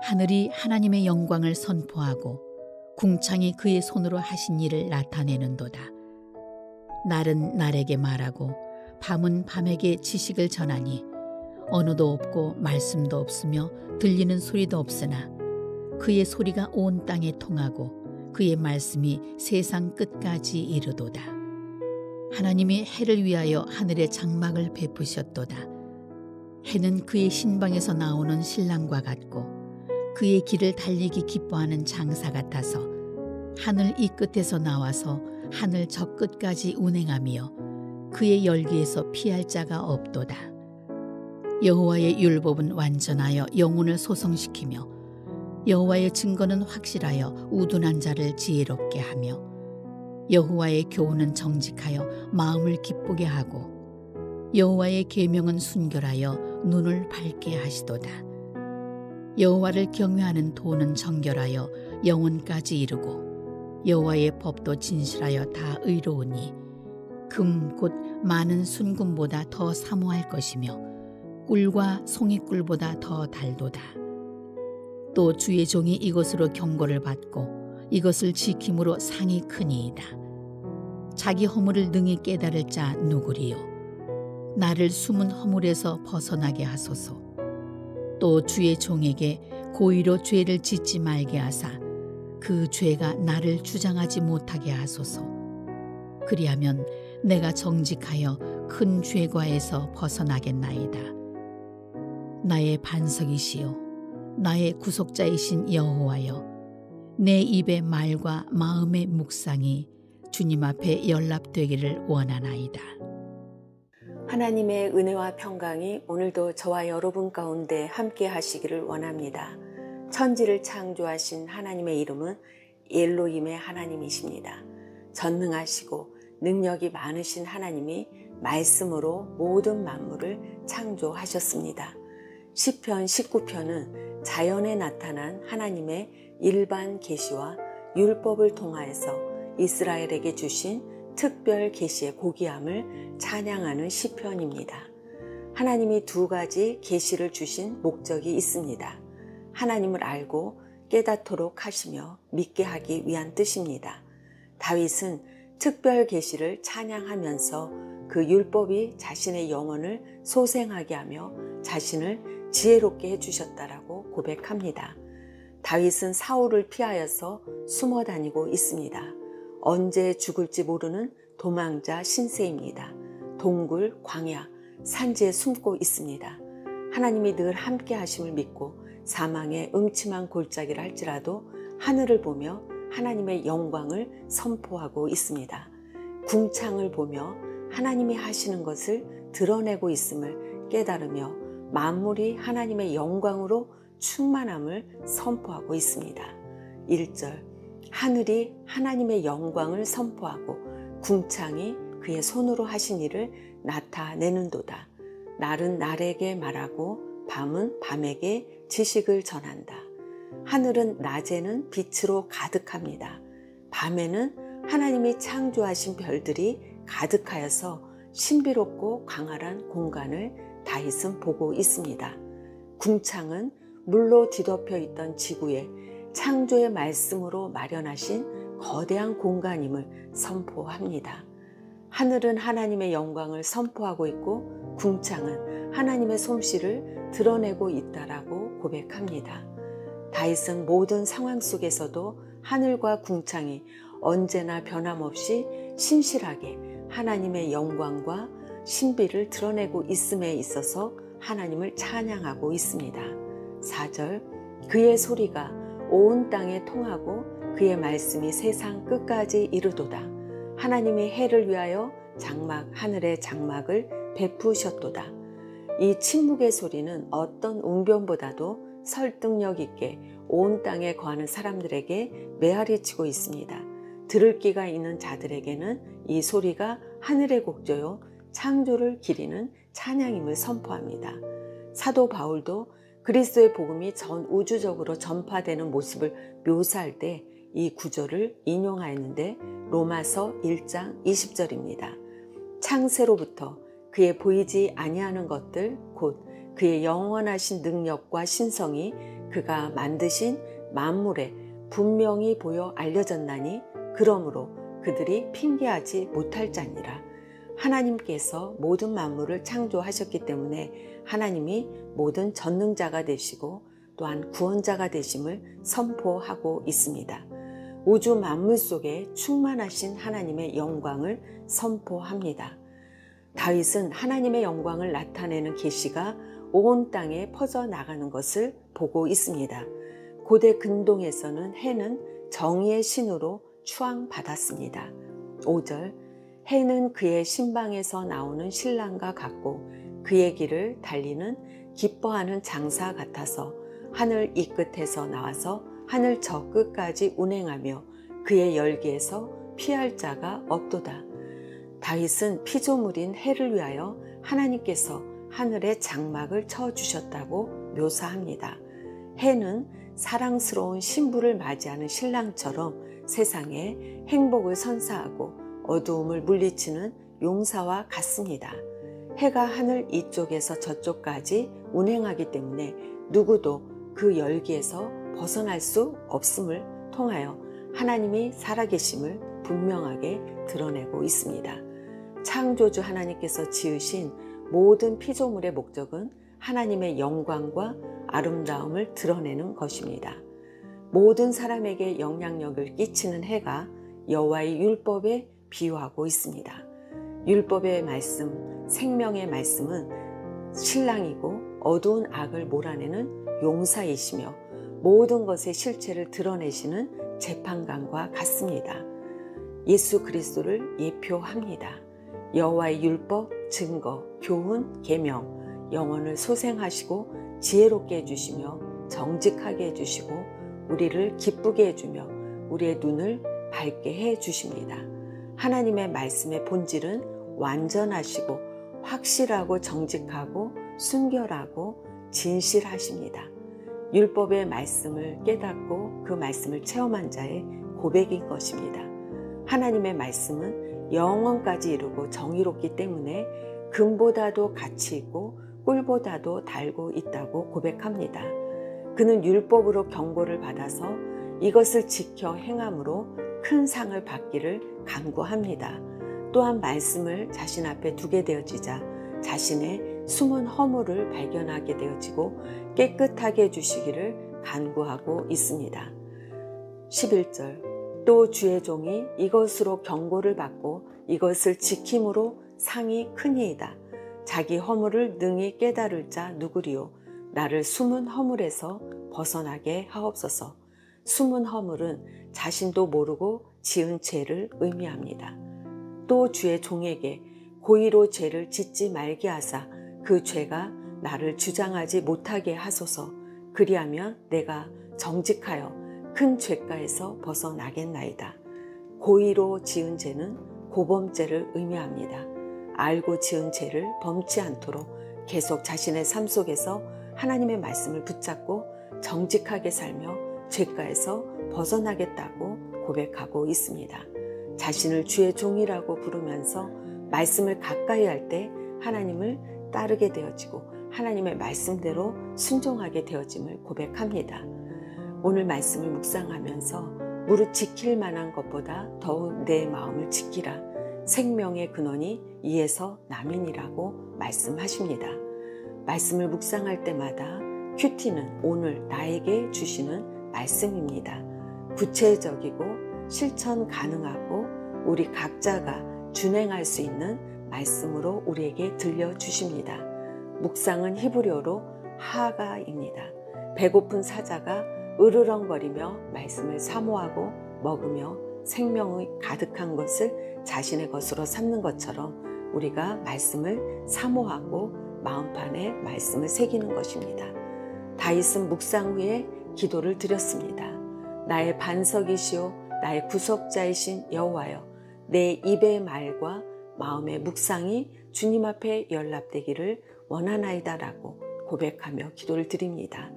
하늘이 하나님의 영광을 선포하고 궁창이 그의 손으로 하신 일을 나타내는도다. 날은 날에게 말하고 밤은 밤에게 지식을 전하니 언어도 없고 말씀도 없으며 들리는 소리도 없으나 그의 소리가 온 땅에 통하고 그의 말씀이 세상 끝까지 이르도다. 하나님이 해를 위하여 하늘에 장막을 베푸셨도다. 해는 그의 신방에서 나오는 신랑과 같고 그의 길을 달리기 기뻐하는 장사 같아서 하늘 이 끝에서 나와서 하늘 저 끝까지 운행하며 그의 열기에서 피할 자가 없도다. 여호와의 율법은 완전하여 영혼을 소성시키며 여호와의 증거는 확실하여 우둔한 자를 지혜롭게 하며 여호와의 교훈은 정직하여 마음을 기쁘게 하고 여호와의 계명은 순결하여 눈을 밝게 하시도다. 여호와를 경외하는 도는 정결하여 영혼까지 이르고 여호와의 법도 진실하여 다 의로우니 금 곧 많은 순금보다 더 사모할 것이며 꿀과 송이꿀보다 더 달도다. 또 주의 종이 이것으로 경고를 받고 이것을 지킴으로 상이 크니이다. 자기 허물을 능히 깨달을 자 누구리요. 나를 숨은 허물에서 벗어나게 하소서. 또 주의 종에게 고의로 죄를 짓지 말게 하사 그 죄가 나를 주장하지 못하게 하소서. 그리하면 내가 정직하여 큰 죄과에서 벗어나겠나이다. 나의 반석이시요 나의 구속자이신 여호와여, 내 입의 말과 마음의 묵상이 주님 앞에 연락되기를 원하나이다. 하나님의 은혜와 평강이 오늘도 저와 여러분 가운데 함께 하시기를 원합니다. 천지를 창조하신 하나님의 이름은 엘로힘의 하나님이십니다. 전능하시고 능력이 많으신 하나님이 말씀으로 모든 만물을 창조하셨습니다. 시편 19편은 자연에 나타난 하나님의 일반 계시와 율법을 통하여서 이스라엘에게 주신 특별 계시의 고귀함을 찬양하는 시편입니다. 하나님이 두 가지 계시를 주신 목적이 있습니다. 하나님을 알고 깨닫도록 하시며 믿게 하기 위한 뜻입니다. 다윗은 특별 계시를 찬양하면서 그 율법이 자신의 영혼을 소생하게 하며 자신을 지혜롭게 해주셨다라고 고백합니다. 다윗은 사울을 피하여서 숨어 다니고 있습니다. 언제 죽을지 모르는 도망자 신세입니다. 동굴, 광야, 산지에 숨고 있습니다. 하나님이 늘 함께 하심을 믿고 사망의 음침한 골짜기를 할지라도 하늘을 보며 하나님의 영광을 선포하고 있습니다. 궁창을 보며 하나님이 하시는 것을 드러내고 있음을 깨달으며 만물이 하나님의 영광으로 충만함을 선포하고 있습니다. 1절, 하늘이 하나님의 영광을 선포하고 궁창이 그의 손으로 하신 일을 나타내는도다. 날은 날에게 말하고 밤은 밤에게 지식을 전한다. 하늘은 낮에는 빛으로 가득합니다. 밤에는 하나님이 창조하신 별들이 가득하여서 신비롭고 광활한 공간을 다윗은 보고 있습니다. 궁창은 물로 뒤덮여 있던 지구에 창조의 말씀으로 마련하신 거대한 공간임을 선포합니다. 하늘은 하나님의 영광을 선포하고 있고 궁창은 하나님의 솜씨를 드러내고 있다라고 고백합니다. 다윗은 모든 상황 속에서도 하늘과 궁창이 언제나 변함없이 신실하게 하나님의 영광과 신비를 드러내고 있음에 있어서 하나님을 찬양하고 있습니다. 4절, 그의 소리가 온 땅에 통하고 그의 말씀이 세상 끝까지 이르도다. 하나님이 해를 위하여 장막 하늘의 장막을 베푸셨도다. 이 침묵의 소리는 어떤 웅변보다도 설득력 있게 온 땅에 거하는 사람들에게 메아리치고 있습니다. 들을 귀가 있는 자들에게는 이 소리가 하늘의 곡조요 창조를 기리는 찬양임을 선포합니다. 사도 바울도 그리스도의 복음이 전 우주적으로 전파되는 모습을 묘사할 때 이 구절을 인용하였는데 로마서 1장 20절입니다. 창세로부터 그의 보이지 아니하는 것들 곧 그의 영원하신 능력과 신성이 그가 만드신 만물에 분명히 보여 알려졌나니 그러므로 그들이 핑계하지 못할 자니라. 하나님께서 모든 만물을 창조하셨기 때문에 하나님이 모든 전능자가 되시고 또한 구원자가 되심을 선포하고 있습니다. 우주 만물 속에 충만하신 하나님의 영광을 선포합니다. 다윗은 하나님의 영광을 나타내는 계시가 온 땅에 퍼져나가는 것을 보고 있습니다. 고대 근동에서는 해는 정의의 신으로 추앙받았습니다. 5절, 해는 그의 신방에서 나오는 신랑과 같고 그의 길을 달리는 기뻐하는 장사 같아서 하늘 이 끝에서 나와서 하늘 저 끝까지 운행하며 그의 열기에서 피할 자가 없도다. 다윗은 피조물인 해를 위하여 하나님께서 하늘에 장막을 쳐주셨다고 묘사합니다. 해는 사랑스러운 신부를 맞이하는 신랑처럼 세상에 행복을 선사하고 어두움을 물리치는 용사와 같습니다. 해가 하늘 이쪽에서 저쪽까지 운행하기 때문에 누구도 그 열기에서 벗어날 수 없음을 통하여 하나님이 살아계심을 분명하게 드러내고 있습니다. 창조주 하나님께서 지으신 모든 피조물의 목적은 하나님의 영광과 아름다움을 드러내는 것입니다. 모든 사람에게 영향력을 끼치는 해가 여호와의 율법에 비유하고 있습니다. 율법의 말씀, 생명의 말씀은 신랑이고 어두운 악을 몰아내는 용사이시며 모든 것의 실체를 드러내시는 재판관과 같습니다. 예수 그리스도를 예표합니다. 여호와의 율법, 증거, 교훈, 계명, 영혼을 소생하시고 지혜롭게 해주시며 정직하게 해주시고 우리를 기쁘게 해주며 우리의 눈을 밝게 해주십니다. 하나님의 말씀의 본질은 완전하시고 확실하고 정직하고 순결하고 진실하십니다. 율법의 말씀을 깨닫고 그 말씀을 체험한 자의 고백인 것입니다. 하나님의 말씀은 영원까지 이루고 정의롭기 때문에 금보다도 가치 있고 꿀보다도 달고 있다고 고백합니다. 그는 율법으로 경고를 받아서 이것을 지켜 행함으로 큰 상을 받기를 간구합니다. 또한 말씀을 자신 앞에 두게 되어지자 자신의 숨은 허물을 발견하게 되어지고 깨끗하게 해주시기를 간구하고 있습니다. 11절, 또 주의 종이 이것으로 경고를 받고 이것을 지킴으로 상이 크니이다. 자기 허물을 능히 깨달을 자 누구리요? 나를 숨은 허물에서 벗어나게 하옵소서. 숨은 허물은 자신도 모르고 지은 죄를 의미합니다. 또 주의 종에게 고의로 죄를 짓지 말게 하사 그 죄가 나를 주장하지 못하게 하소서. 그리하면 내가 정직하여 큰 죄가에서 벗어나겠나이다. 고의로 지은 죄는 고범죄를 의미합니다. 알고 지은 죄를 범치 않도록 계속 자신의 삶 속에서 하나님의 말씀을 붙잡고 정직하게 살며 죄가에서 벗어나겠다고 고백하고 있습니다. 자신을 주의 종이라고 부르면서 말씀을 가까이 할 때 하나님을 따르게 되어지고 하나님의 말씀대로 순종하게 되어짐을 고백합니다. 오늘 말씀을 묵상하면서 무릇 지킬 만한 것보다 더욱 내 마음을 지키라. 생명의 근원이 이에서 남이니라고 말씀하십니다. 말씀을 묵상할 때마다 큐티는 오늘 나에게 주시는 말씀입니다. 구체적이고 실천 가능하고 우리 각자가 준행할 수 있는 말씀으로 우리에게 들려주십니다. 묵상은 히브리어로 하가입니다. 배고픈 사자가 으르렁거리며 말씀을 사모하고 먹으며 생명이 가득한 것을 자신의 것으로 삼는 것처럼 우리가 말씀을 사모하고 마음판에 말씀을 새기는 것입니다. 다윗은 묵상 후에 기도를 드렸습니다. 나의 반석이시오 나의 구속자이신 여호와여, 내 입의 말과 마음의 묵상이 주님 앞에 연락되기를 원하나이다라고 고백하며 기도를 드립니다.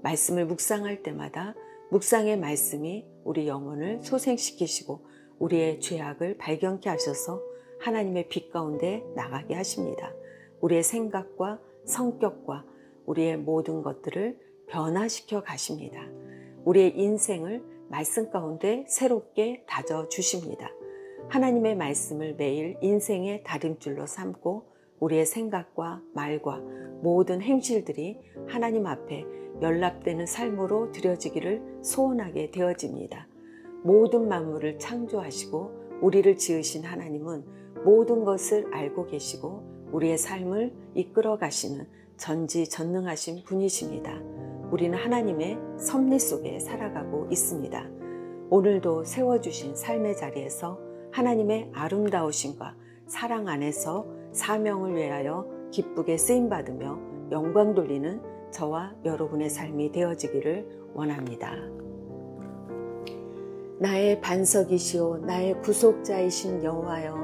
말씀을 묵상할 때마다 묵상의 말씀이 우리 영혼을 소생시키시고 우리의 죄악을 발견케 하셔서 하나님의 빛 가운데 나가게 하십니다. 우리의 생각과 성격과 우리의 모든 것들을 변화시켜 가십니다. 우리의 인생을 말씀 가운데 새롭게 다져 주십니다. 하나님의 말씀을 매일 인생의 다림줄로 삼고 우리의 생각과 말과 모든 행실들이 하나님 앞에 연락되는 삶으로 드려지기를 소원하게 되어집니다. 모든 만물을 창조하시고 우리를 지으신 하나님은 모든 것을 알고 계시고 우리의 삶을 이끌어 가시는 전지전능하신 분이십니다. 우리는 하나님의 섭리 속에 살아가고 있습니다. 오늘도 세워주신 삶의 자리에서 하나님의 아름다우심과 사랑 안에서 사명을 위하여 기쁘게 쓰임받으며 영광 돌리는 저와 여러분의 삶이 되어지기를 원합니다. 나의 반석이시오 나의 구속자이신 여호와여,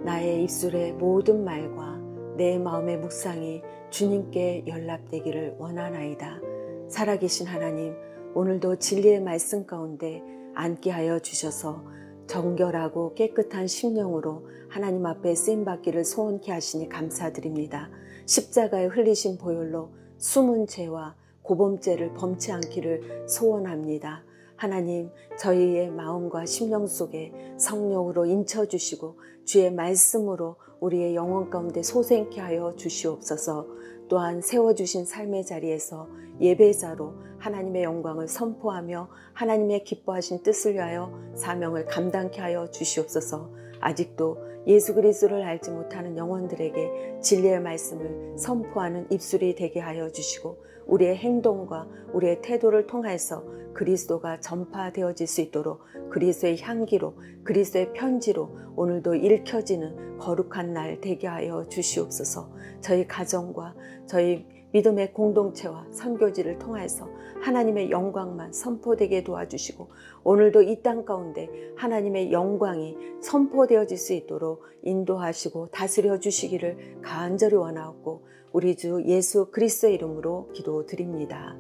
나의 입술의 모든 말과 내 마음의 묵상이 주님께 연락되기를 원하나이다. 살아계신 하나님, 오늘도 진리의 말씀 가운데 앉게 하여 주셔서 정결하고 깨끗한 심령으로 하나님 앞에 쓰임받기를 소원케 하시니 감사드립니다. 십자가에 흘리신 보혈로 숨은 죄와 고범죄를 범치 않기를 소원합니다. 하나님, 저희의 마음과 심령 속에 성령으로 인쳐주시고 주의 말씀으로 우리의 영혼 가운데 소생케 하여 주시옵소서. 또한 세워주신 삶의 자리에서 예배자로 하나님의 영광을 선포하며 하나님의 기뻐하신 뜻을 위하여 사명을 감당케 하여 주시옵소서. 아직도 예수 그리스도를 알지 못하는 영혼들에게 진리의 말씀을 선포하는 입술이 되게 하여 주시고 우리의 행동과 우리의 태도를 통해서 그리스도가 전파되어질 수 있도록 그리스도의 향기로 그리스도의 편지로 오늘도 읽혀지는 거룩한 날 되게 하여 주시옵소서. 저희 가정과 저희 믿음의 공동체와 선교지를 통해서 하나님의 영광만 선포되게 도와주시고 오늘도 이 땅 가운데 하나님의 영광이 선포되어질 수 있도록 인도하시고 다스려 주시기를 간절히 원하옵고 우리 주 예수 그리스도의 이름으로 기도드립니다.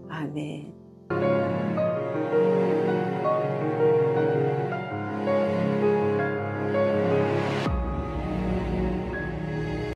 아멘.